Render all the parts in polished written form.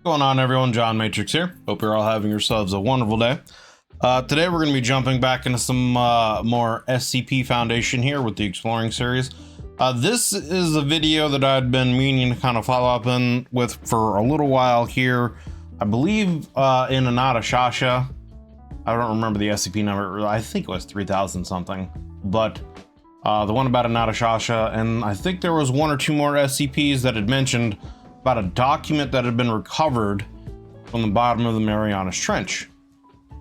Going on, everyone? John Matrix here. Hope you're all having yourselves a wonderful day. Today we're going to be jumping back into some more SCP Foundation here with the Exploring series. This is a video that I'd been meaning to kind of follow up with for a little while here. I believe in Anata Shasha. I don't remember the SCP number. I think it was 3000 something. But the one about Anata Shasha, and I think there was one or two more SCPs that had mentioned about a document that had been recovered from the bottom of the Marianas Trench.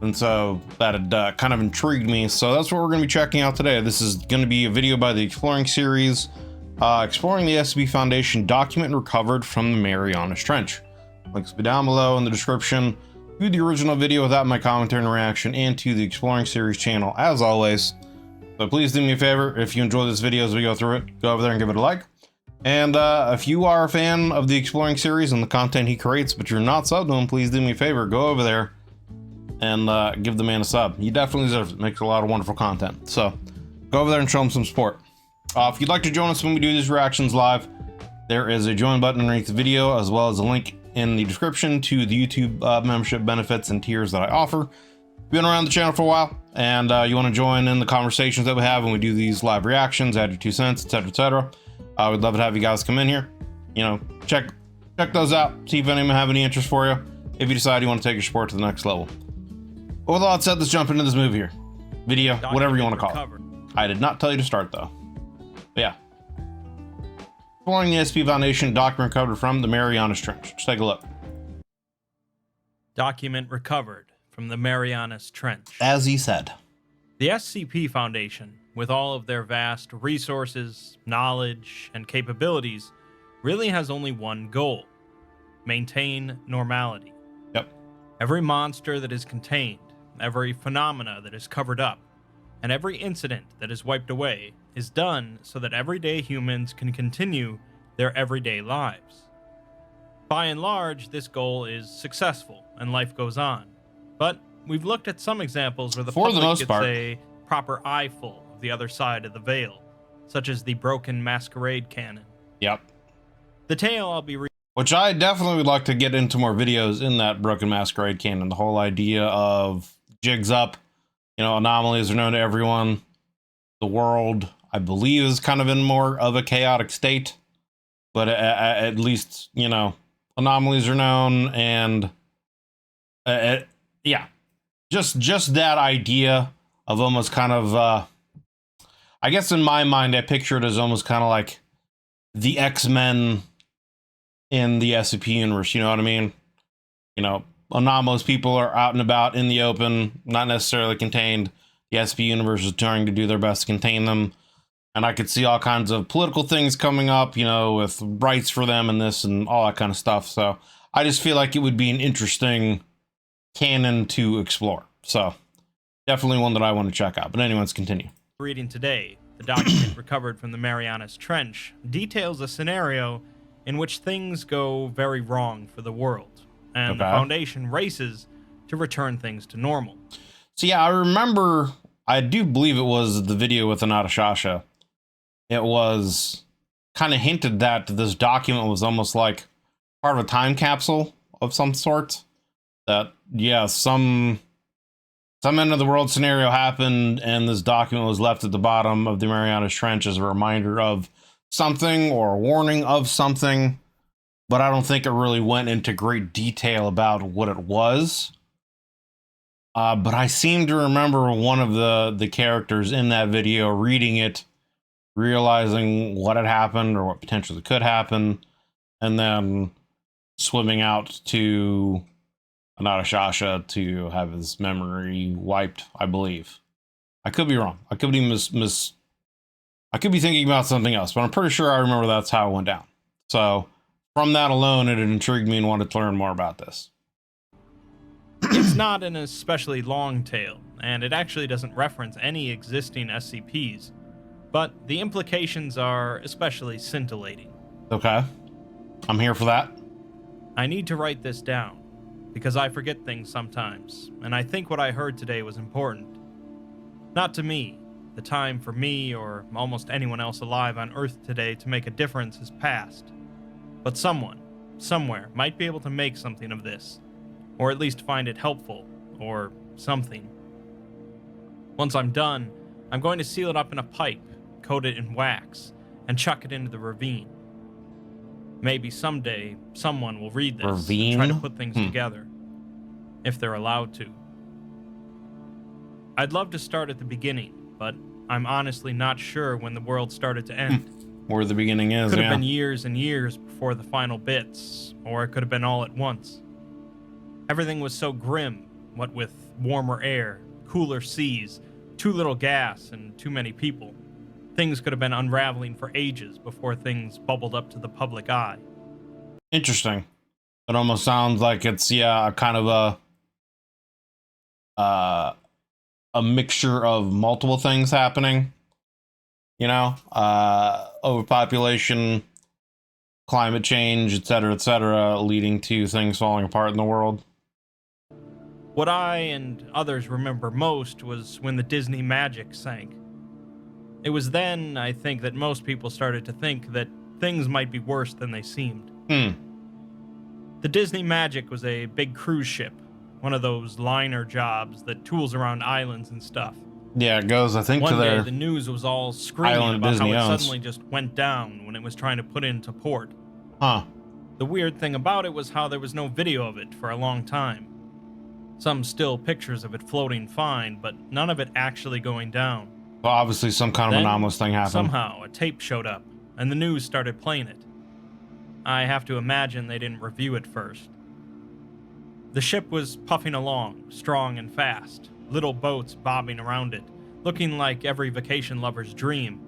And so that had kind of intrigued me. So that's what we're going to be checking out today. This is going to be a video by the Exploring series, exploring the SCP Foundation document recovered from the Marianas Trench. Links will be down below in the description to the original video without my commentary and reaction, and to the Exploring series channel as always. So please do me a favor, if you enjoy this video as we go through it, go over there and give it a like. And if you are a fan of the Exploring series and the content he creates, but you're not subbed to him, please do me a favor, go over there and give the man a sub. He definitely deserves it. Makes a lot of wonderful content. So go over there and show him some support. If you'd like to join us when we do these reactions live, there is a join button underneath the video, as well as a link in the description to the YouTube membership benefits and tiers that I offer. If you've been around the channel for a while and you want to join in the conversations that we have when we do these live reactions, add your 2 cents, etc., etc. I would love to have you guys come in here, you know, check those out, see if any of them have any interest for you, if you decide you want to take your sport to the next level. But with all that said, let's jump into this movie here. Video, whatever you want to call it. I did not tell you to start, though. But yeah. Exploring the SCP Foundation document recovered from the Marianas Trench. Let's take a look. Document recovered from the Marianas Trench. As he said. The SCP Foundation, with all of their vast resources, knowledge, and capabilities, really has only one goal: maintain normality. Yep. Every monster that is contained, every phenomena that is covered up, and every incident that is wiped away is done so that everyday humans can continue their everyday lives. By and large, this goal is successful and life goes on. But we've looked at some examples where the public gets a proper eyeful of the other side of the veil, such as the broken masquerade cannon. Yep. The tale I'll be which I definitely would like to get into more videos in that broken masquerade canon. The whole idea of jigs up, you know, anomalies are known to everyone. The world, I believe, is kind of in more of a chaotic state, but at least, you know, anomalies are known, and yeah, just that idea of almost kind of, I guess in my mind, I picture it as almost kind of like the X-Men in the SCP universe, you know what I mean? You know, anomalous people are out and about in the open, not necessarily contained. The SCP universe is trying to do their best to contain them. And I could see all kinds of political things coming up, you know, with rights for them and this and all that kind of stuff. So I just feel like it would be an interesting canon to explore. So definitely one that I want to check out. But anyway, let's continue. Reading today, the document recovered from the Marianas Trench details a scenario in which things go very wrong for the world, and the Foundation races to return things to normal. So yeah, I remember, I do believe it was the video with Anata Shasha. It was kind of hinted that this document was almost like part of a time capsule of some sort. That, yeah, some end of the world scenario happened, and this document was left at the bottom of the Marianas Trench as a reminder of something or a warning of something. But I don't think it really went into great detail about what it was. But I seem to remember one of the characters in that video reading it, realizing what had happened or what potentially could happen, and then swimming out to Anata Shasha to have his memory wiped, I believe. I could be wrong. I could be I could be thinking about something else, but I'm pretty sure I remember that's how it went down. So from that alone, it intrigued me and wanted to learn more about this. It's not an especially long tale, and it actually doesn't reference any existing SCPs, but the implications are especially scintillating. Okay. I'm here for that. I need to write this down, because I forget things sometimes, and I think what I heard today was important. Not to me. The time for me, or almost anyone else alive on Earth today, to make a difference has passed. But someone, somewhere, might be able to make something of this, or at least find it helpful, or something. Once I'm done, I'm going to seal it up in a pipe, coat it in wax, and chuck it into the ravine. Maybe someday, someone will read this and try to put things together, if they're allowed to. I'd love to start at the beginning, but I'm honestly not sure when the world started to end. Where the beginning is, Could have been years and years before the final bits, or it could have been all at once. Everything was so grim, what with warmer air, cooler seas, too little gas, and too many people. Things could have been unraveling for ages before things bubbled up to the public eye. Interesting. It almost sounds like it's, yeah, kind of a mixture of multiple things happening. You know, overpopulation, climate change, etc., leading to things falling apart in the world. What I and others remember most was when the Disney magic sank. It was then, I think, that most people started to think that things might be worse than they seemed. The Disney Magic was a big cruise ship, one of those liner jobs that tools around islands and stuff. Yeah, it goes, I think, One to their day the news was all screaming island about Disney how it owns. suddenly just went down when it was trying to put into port. Huh. The weird thing about it was how there was no video of it for a long time. Some still pictures of it floating fine, but none of it actually going down. Well, obviously some kind of Then, anomalous thing happened. Somehow, a tape showed up, and the news started playing it. I have to imagine they didn't review it first. The ship was puffing along, strong and fast, little boats bobbing around it, looking like every vacation lover's dream,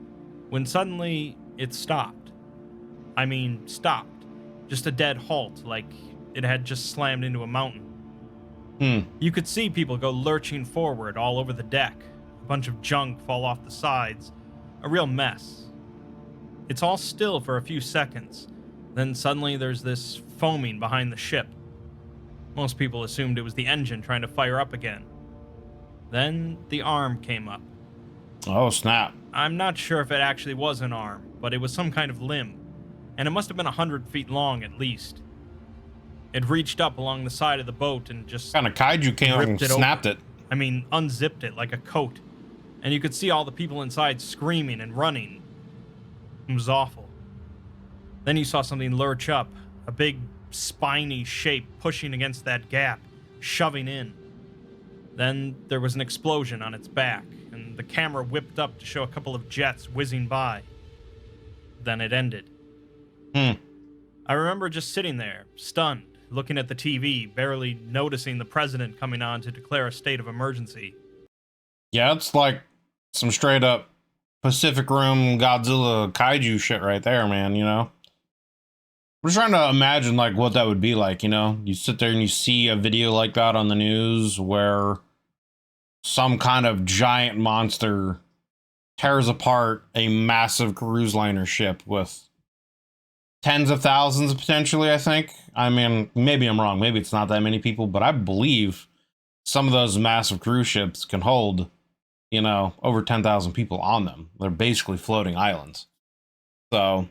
when suddenly it stopped. I mean, stopped. Just a dead halt, like it had just slammed into a mountain. You could see people go lurching forward all over the deck, a bunch of junk fall off the sides, a real mess. It's all still for a few seconds, then suddenly there's this foaming behind the ship. Most people assumed it was the engine trying to fire up again. Then the arm came up. Oh, snap. I'm not sure if it actually was an arm, but it was some kind of limb, and it must have been 100 feet long at least. It reached up along the side of the boat and just Kind of kaiju came up and ripped it snapped open. it. I mean, unzipped it like a coat, and you could see all the people inside screaming and running. It was awful. Then you saw something lurch up, a big spiny shape pushing against that gap, shoving in. Then there was an explosion on its back, and the camera whipped up to show a couple of jets whizzing by. Then it ended. I remember just sitting there, stunned, looking at the TV, barely noticing the president coming on to declare a state of emergency. Yeah, it's like some straight up Pacific Rim Godzilla kaiju shit right there, man, you know? We're trying to imagine like what that would be like, you know? You sit there and you see a video like that on the news where some kind of giant monster tears apart a massive cruise liner ship with tens of thousands potentially, I think. I mean, maybe I'm wrong. Maybe it's not that many people, but I believe some of those massive cruise ships can hold, you know, over 10,000 people on them. They're basically floating islands. So,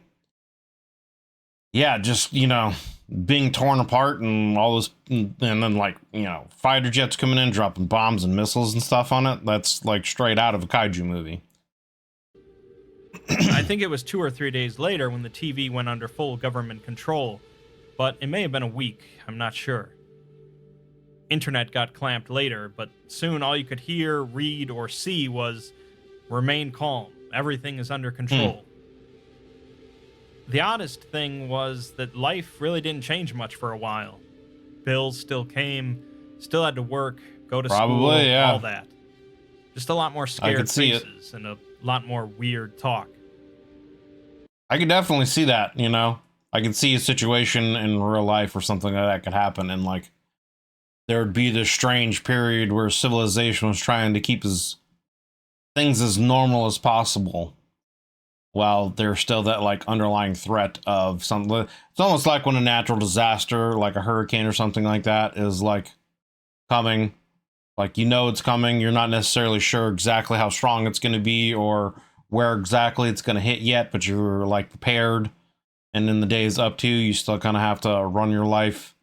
yeah, just, you know, being torn apart and all this, and then, like, you know, fighter jets coming in, dropping bombs and missiles and stuff on it. That's, like, straight out of a kaiju movie. I think it was 2 or 3 days later when the TV went under full government control, but it may have been a week, I'm not sure. Internet got clamped later, but soon all you could hear, read, or see was, "Remain calm, everything is under control." The oddest thing was that life really didn't change much for a while. Bills still came, still had to work, go to school, yeah. all that. Just a lot more scared could see it. faces and a lot more weird talk. I could definitely see that, you know? I could see a situation in real life where something like that could happen, and, like, there would be this strange period where civilization was trying to keep things as normal as possible, while there's still that, like, underlying threat of something. It's almost like when a natural disaster, like a hurricane or something like that, is, like, coming. Like, you know it's coming. You're not necessarily sure exactly how strong it's going to be or where exactly it's going to hit yet, but you're, like, prepared. and in the days up to, you still kind of have to run your life,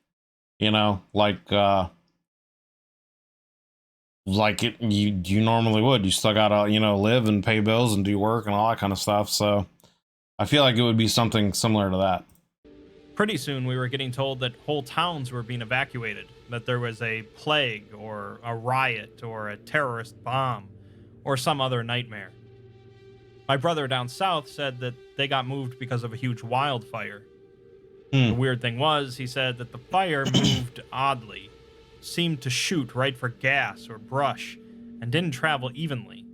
you know, like you normally would. You still gotta, you know, live and pay bills and do work and all that kind of stuff. So I feel like it would be something similar to that. Pretty soon, we were getting told that whole towns were being evacuated, that there was a plague, or a riot, or a terrorist bomb, or some other nightmare. My brother down south said that they got moved because of a huge wildfire. The weird thing was, he said that the fire moved oddly, seemed to shoot right for gas or brush, and didn't travel evenly.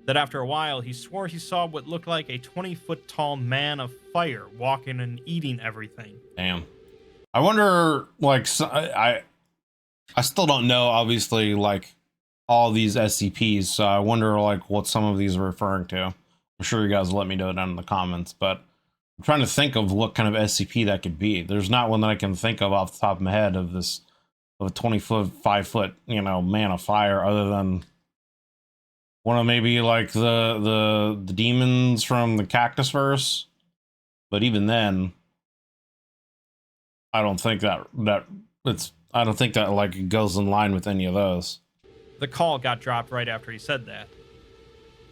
That after a while, he swore he saw what looked like a 20-foot tall man of fire walking and eating everything. Damn. I wonder, like, I still don't know, obviously, like, all these SCPs, so I wonder, like, what some of these are referring to. I'm sure you guys will let me know down in the comments, but I'm trying to think of what kind of SCP that could be. There's not one that I can think of off the top of my head of a 20-foot, 5-foot, you know, man of fire, other than one of maybe like the demons from the Cactus verse. But even then, I don't think that like goes in line with any of those. The call got dropped right after he said that.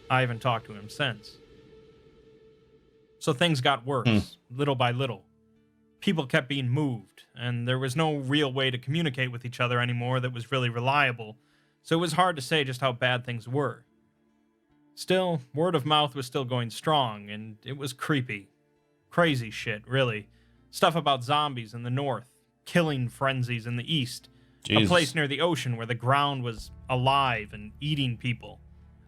I haven't talked to him since. So things got worse, little by little. People kept being moved, and there was no real way to communicate with each other anymore that was really reliable, so it was hard to say just how bad things were. Still, word of mouth was still going strong, and it was creepy. Crazy shit, really. Stuff about zombies in the north, killing frenzies in the east, Jesus. A place near the ocean where the ground was alive and eating people,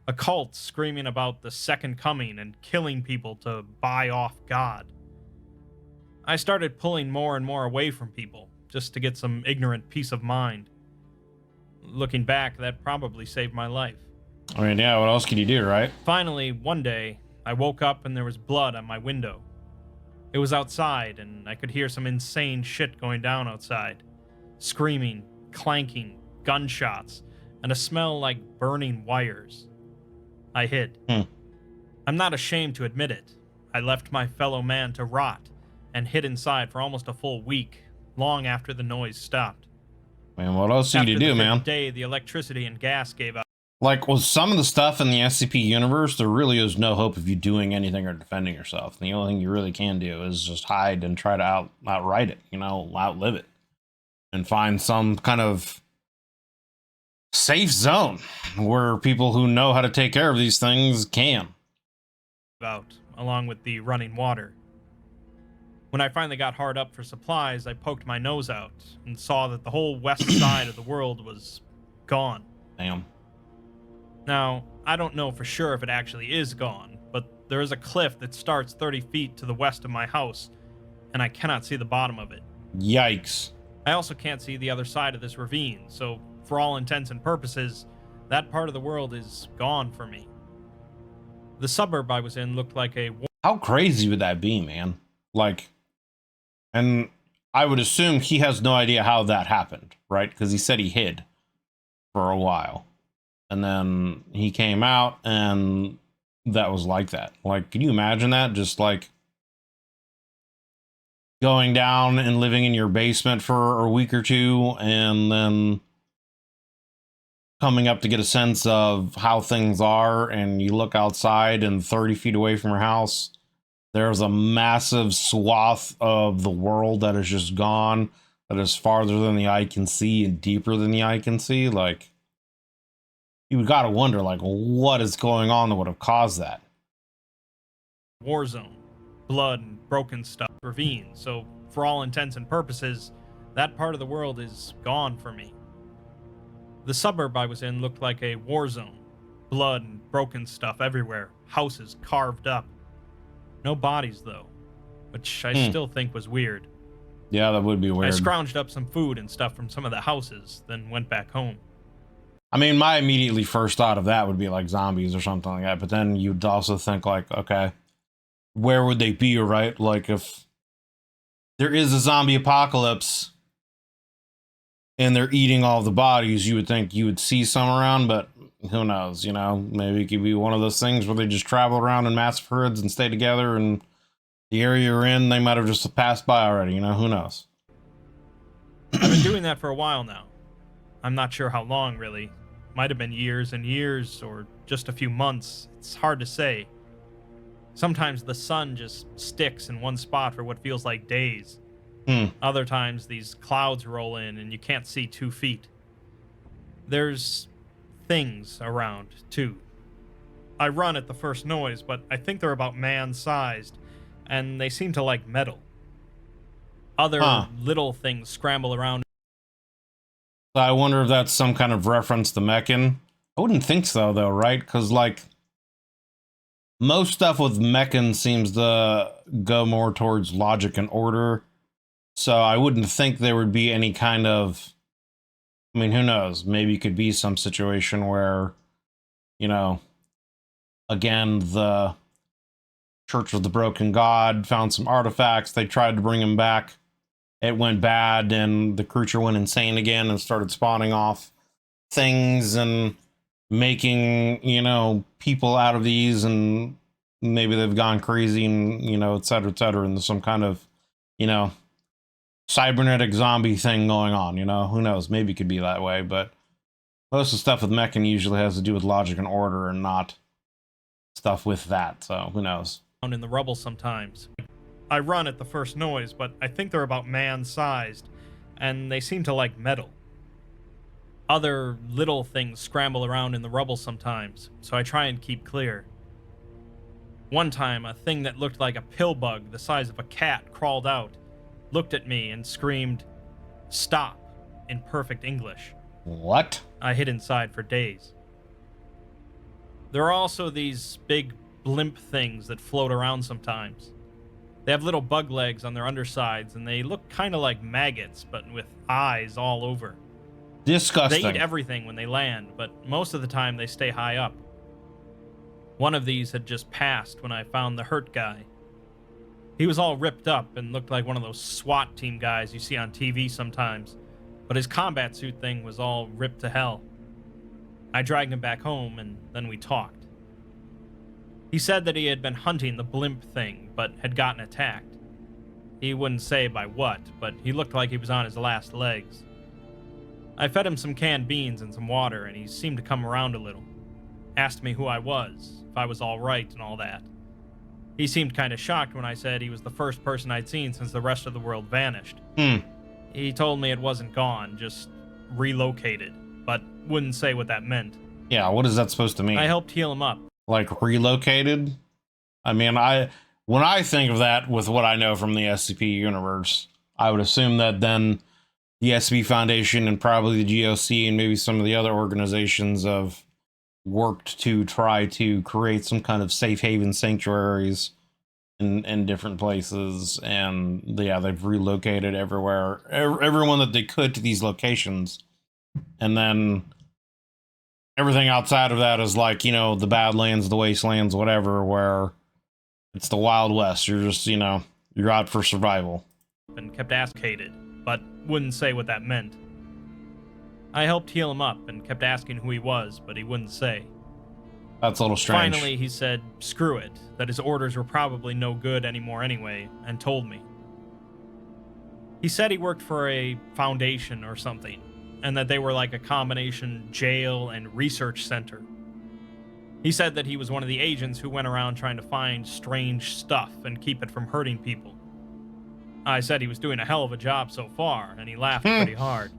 a cult screaming about the second coming and killing people to buy off God. I started pulling more and more away from people, just to get some ignorant peace of mind. Looking back, that probably saved my life. I mean, yeah, what else could you do, right? Finally, one day, I woke up and there was blood on my window. It was outside, and I could hear some insane shit going down outside. Screaming, clanking, gunshots, and a smell like burning wires. I hid. I'm not ashamed to admit it. I left my fellow man to rot, and hid inside for almost a full week, long after the noise stopped. Man, what else could you do, man? After the fifth day, the electricity and gas gave out. Like, with some of the stuff in the SCP universe, there really is no hope of you doing anything or defending yourself. The only thing you really can do is just hide and try to outright it, you know, outlive it. And find some kind of safe zone where people who know how to take care of these things can. Along with the running water. When I finally got hard up for supplies, I poked my nose out and saw that the whole west side of the world was gone. Damn. Now, I don't know for sure if it actually is gone, but there is a cliff that starts 30 feet to the west of my house, and I cannot see the bottom of it. Yikes. I also can't see the other side of this ravine, so for all intents and purposes, that part of the world is gone for me. The suburb I was in looked like a... How crazy would that be, man? Like, and I would assume he has no idea how that happened, right? Because he said he hid for a while. And then he came out and that was like that. Like, can you imagine that? Just like going down and living in your basement for a week or two and then coming up to get a sense of how things are, and you look outside and 30 feet away from your house, there's a massive swath of the world that is just gone, that is farther than the eye can see and deeper than the eye can see. Like, you gotta wonder, like, what is going on that would have caused that? War zone, blood and broken stuff, ravine. So, for all intents and purposes, that part of the world is gone for me. The suburb I was in looked like a war zone, blood and broken stuff everywhere, houses carved up. No bodies, though, which I still think was weird. Yeah, that would be weird. I scrounged up some food and stuff from some of the houses, then went back home. I mean, my immediately first thought of that would be like zombies or something like that. But then you'd also think like, okay, where would they be, right? Like, if there is a zombie apocalypse and they're eating all the bodies, you would think you would see some around, but who knows, you know? Maybe it could be one of those things where they just travel around in massive herds and stay together and the area you're in, they might have just passed by already, you know, who knows? I've been doing that for a while now. I'm not sure how long, really. Might have been years and years, or just a few months. It's hard to say. Sometimes the sun just sticks in one spot for what feels like days. Other times these clouds roll in and you can't see 2 feet. There's things around, too. I run at the first noise, but I think they're about man-sized, and they seem to like metal. Other little things scramble around. I wonder if that's some kind of reference to Meccan. I wouldn't think so, though, right? Because, like, most stuff with Meccan seems to go more towards logic and order. So I wouldn't think there would be any kind of... I mean, who knows? Maybe it could be some situation where, you know, again, the Church of the Broken God found some artifacts. They tried to bring him back. It went bad, and the creature went insane again and started spawning off things and making, you know, people out of these, and maybe they've gone crazy and, you know, et cetera, and there's some kind of, you know, cybernetic zombie thing going on, you know, who knows? Maybe it could be that way, but most of the stuff with Meccan usually has to do with logic and order and not stuff with that, so who knows? In the rubble sometimes. I run at the first noise, but I think they're about man-sized, and they seem to like metal. Other little things scramble around in the rubble sometimes, so I try and keep clear. One time, a thing that looked like a pill bug the size of a cat crawled out, looked at me, and screamed, "Stop," in perfect English. What? I hid inside for days. There are also these big blimp things that float around sometimes. They have little bug legs on their undersides, and they look kind of like maggots, but with eyes all over. Disgusting. They eat everything when they land, but most of the time they stay high up. One of these had just passed when I found the hurt guy. He was all ripped up and looked like one of those SWAT team guys you see on TV sometimes, but his combat suit thing was all ripped to hell. I dragged him back home, and then we talked. He said that he had been hunting the blimp thing, but had gotten attacked. He wouldn't say by what, but he looked like he was on his last legs. I fed him some canned beans and some water, and he seemed to come around a little. Asked me who I was, if I was all right and all that. He seemed kind of shocked when I said he was the first person I'd seen since the rest of the world vanished. He told me it wasn't gone, just relocated, but wouldn't say what that meant. Yeah, what is that supposed to mean? I helped heal him up. Like relocated? I mean, when I think of that with what I know from the SCP universe, I would assume that then the SCP Foundation and probably the GOC and maybe some of the other organizations have worked to try to create some kind of safe haven sanctuaries in different places, and yeah, they've relocated everywhere, everyone that they could to these locations, and then everything outside of that is like, you know, the Badlands, the Wastelands, whatever, where it's the Wild West. You're just, you know, you're out for survival. And kept asking, but wouldn't say what that meant. I helped heal him up and kept asking who he was, but he wouldn't say. That's a little strange. Finally, he said, screw it, that his orders were probably no good anymore anyway, and told me. He said he worked for a foundation or something, and that they were like a combination jail and research center. He said that he was one of the agents who went around trying to find strange stuff and keep it from hurting people. I said he was doing a hell of a job so far, and he laughed pretty hard.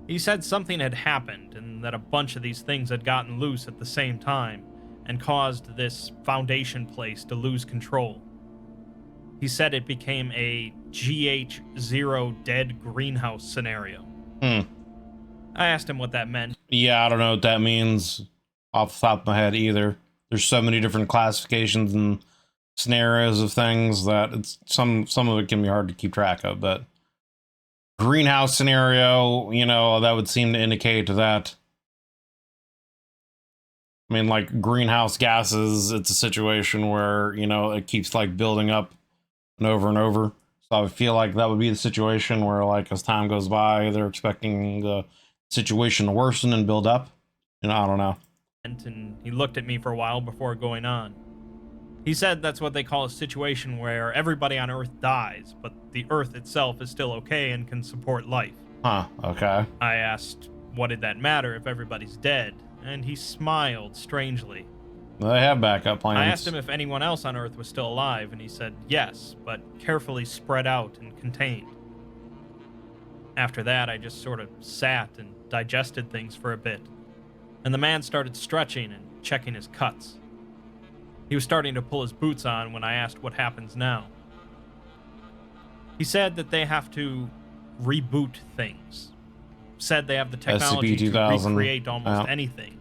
He said something had happened, and that a bunch of these things had gotten loose at the same time, and caused this Foundation place to lose control. He said it became a GH0 dead greenhouse scenario. I asked him what that meant. Yeah, I don't know what that means off the top of my head either. There's so many different classifications and scenarios of things that it's some of it can be hard to keep track of, but greenhouse scenario, you know, that would seem to indicate that, I mean, like greenhouse gases, it's a situation where, you know, it keeps like building up and over. So I feel like that would be the situation where, like, as time goes by, they're expecting the situation to worsen and build up. And I don't know. And he looked at me for a while before going on. He said that's what they call a situation where everybody on Earth dies, but the Earth itself is still okay and can support life. Huh, okay. I asked, what did that matter if everybody's dead? And he smiled strangely. They have backup plans. I asked him if anyone else on Earth was still alive, and he said yes, but carefully spread out and contained. After that, I just sort of sat and digested things for a bit, and the man started stretching and checking his cuts. He was starting to pull his boots on when I asked what happens now. He said that they have to reboot things. Said they have the technology to recreate almost anything,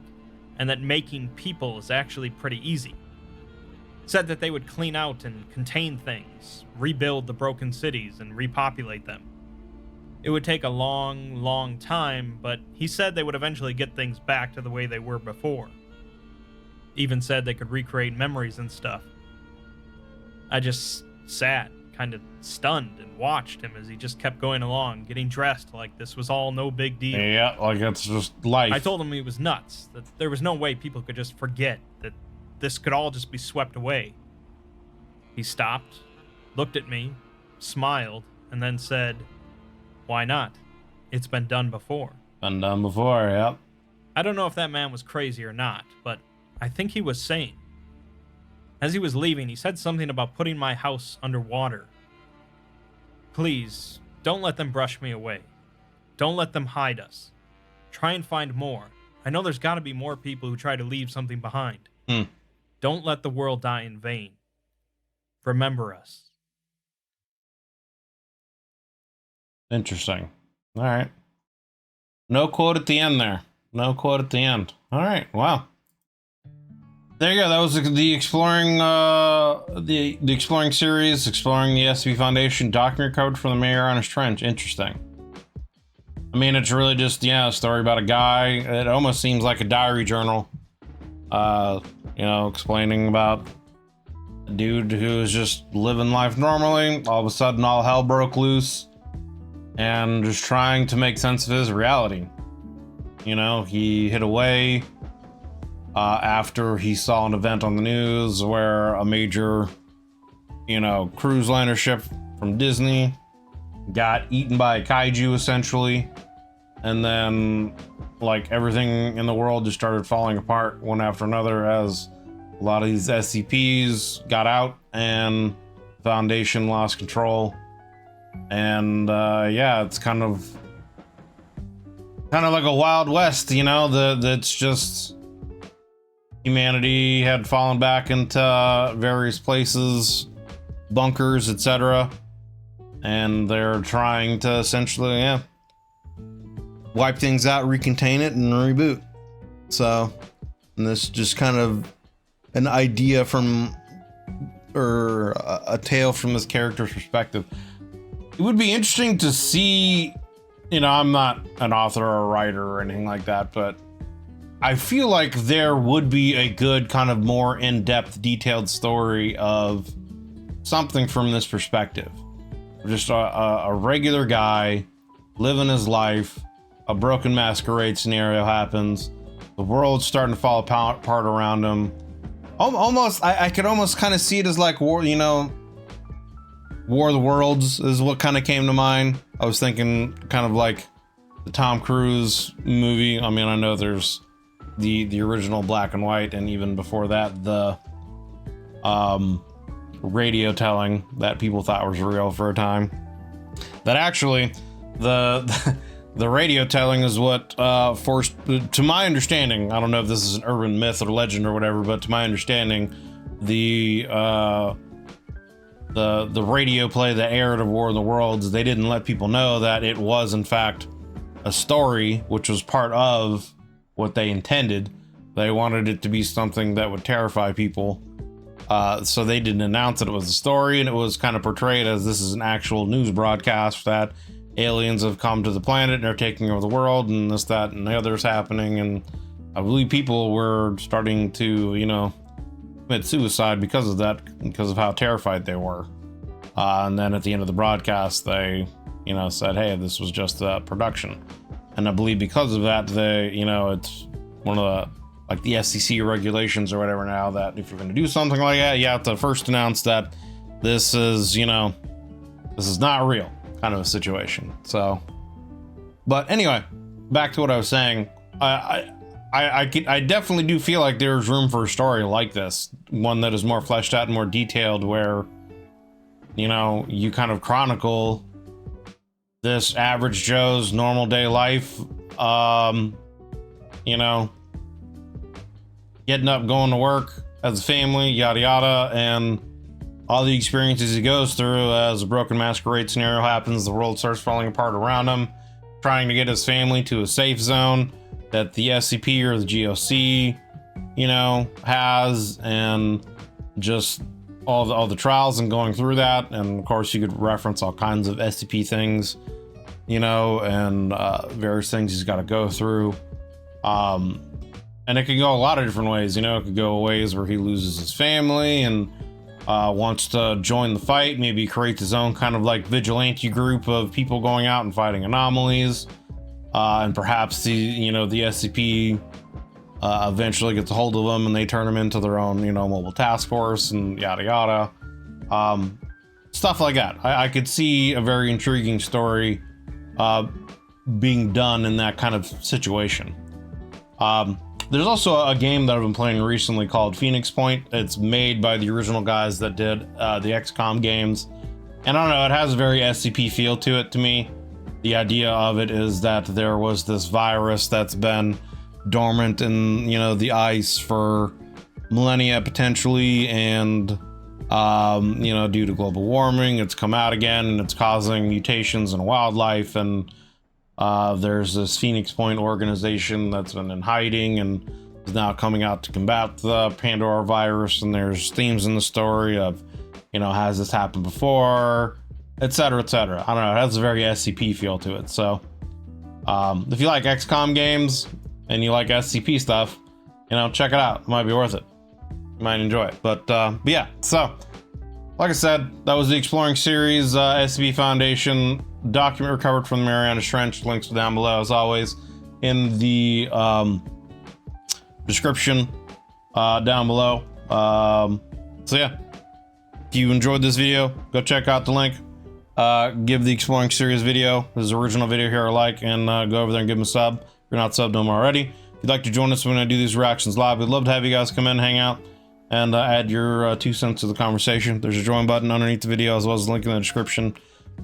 and that making people is actually pretty easy. Said that they would clean out and contain things, rebuild the broken cities, and repopulate them. It would take a long, long time, but he said they would eventually get things back to the way they were before. Even said they could recreate memories and stuff. I just sat, kind of stunned, and watched him as he just kept going along, getting dressed like this was all no big deal. Yeah, like it's just life. I told him he was nuts, that there was no way people could just forget, that this could all just be swept away. He stopped, looked at me, smiled, and then said, "Why not? It's been done before." Been done before, yep. I don't know if that man was crazy or not, but I think he was sane. As he was leaving, he said something about putting my house underwater. "Please, don't let them brush me away. Don't let them hide us. Try and find more. I know there's got to be more people who try to leave something behind. Don't let the world die in vain. Remember us." Interesting. All right. No quote at the end there. No quote at the end. All right. Wow. There you go. That was the exploring the exploring series, exploring the SCP Foundation document code from the Marianas Trench. Interesting. I mean, it's really just a story about a guy. It almost seems like a diary journal. Explaining about a dude who was just living life normally. All of a sudden, all hell broke loose, and just trying to make sense of his reality. He hid away after he saw an event on the news where a major, cruise liner ship from Disney got eaten by a kaiju, essentially. And then, everything in the world just started falling apart one after another as a lot of these SCPs got out and the Foundation lost control. And, it's kind of like a Wild West, that's just humanity had fallen back into various places, bunkers, etc. And they're trying to essentially, wipe things out, recontain it, and reboot. So, and this is just kind of an idea or a tale from this character's perspective. It would be interesting to see, I'm not an author or a writer or anything like that, but I feel like there would be a good kind of more in-depth, detailed story of something from this perspective. Just a regular guy living his life, a broken masquerade scenario happens, the world's starting to fall apart around him. I could almost kind of see it as like War of the Worlds is what kind of came to mind. I was thinking kind of like the Tom Cruise movie. I mean, I know there's the original black and white, and even before that, the radio telling that people thought was real for a time. That actually, the radio telling is what forced, to my understanding, I don't know if this is an urban myth or legend or whatever, but to my understanding, the radio play that aired of War of the Worlds, they didn't let people know that it was in fact a story, which was part of what they intended. They wanted it to be something that would terrify people, so they didn't announce that it was a story, and it was kind of portrayed as this is an actual news broadcast that aliens have come to the planet and are taking over the world, and this, that, and the other's happening. And I believe people were starting to commit suicide because of that, because of how terrified they were. And then at the end of the broadcast, they said, hey, this was just a production. And I believe because of that, it's one of the, like the SEC regulations or whatever now, that if you're going to do something like that, you have to first announce that this is, you know, this is not real kind of a situation. So, but anyway, back to what I was saying. I definitely do feel like there's room for a story like this, one that is more fleshed out and more detailed, where, you know, you kind of chronicle this average Joe's normal day life, you know, getting up, going to work as a family, yada yada, and all the experiences he goes through as a broken masquerade scenario happens. The world starts falling apart around him, trying to get his family to a safe zone that the SCP or the GOC, you know, has, and just all the trials and going through that. And of course, you could reference all kinds of SCP things, you know, and various things he's got to go through. And it could go a lot of different ways, you know. It could go ways where he loses his family and wants to join the fight, maybe create his own kind of like vigilante group of people going out and fighting anomalies. And perhaps the SCP eventually gets a hold of them and they turn them into their own, you know, mobile task force and yada yada. Stuff like that. I could see a very intriguing story being done in that kind of situation. There's also a game that I've been playing recently called Phoenix Point. It's made by the original guys that did the XCOM games. And I don't know, it has a very SCP feel to it to me. The idea of it is that there was this virus that's been dormant in, you know, the ice for millennia potentially, and you know, due to global warming, it's come out again and it's causing mutations in wildlife. And there's this Phoenix Point organization that's been in hiding and is now coming out to combat the Pandora virus. And there's themes in the story of, you know, has this happened before, etc., etc. I don't know, it has a very SCP feel to it. So if you like XCOM games and you like SCP stuff, you know, check it out. It might be worth it. You might enjoy it. But yeah, so like I said, that was the Exploring series, SCP Foundation document recovered from the Marianas Trench. Links are down below as always in the description down below. So yeah, if you enjoyed this video, go check out the link. Give the Exploring series video, his original video here, a like, and go over there and give him a sub if you're not subbed to him already. If you'd like to join us when I do these reactions live, we'd love to have you guys come in, hang out, and add your 2 cents to the conversation. There's a join button underneath the video, as well as a link in the description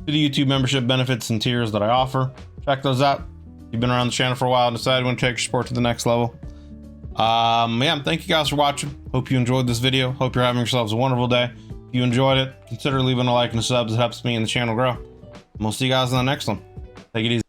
to the YouTube membership benefits and tiers that I offer. Check those out. If you've been around the channel for a while and decided you want to take your support to the next level. Yeah, thank you guys for watching. Hope you enjoyed this video. Hope you're having yourselves a wonderful day. If you enjoyed it, consider leaving a like and a sub. It helps me and the channel grow. And we'll see you guys in the next one. Take it easy.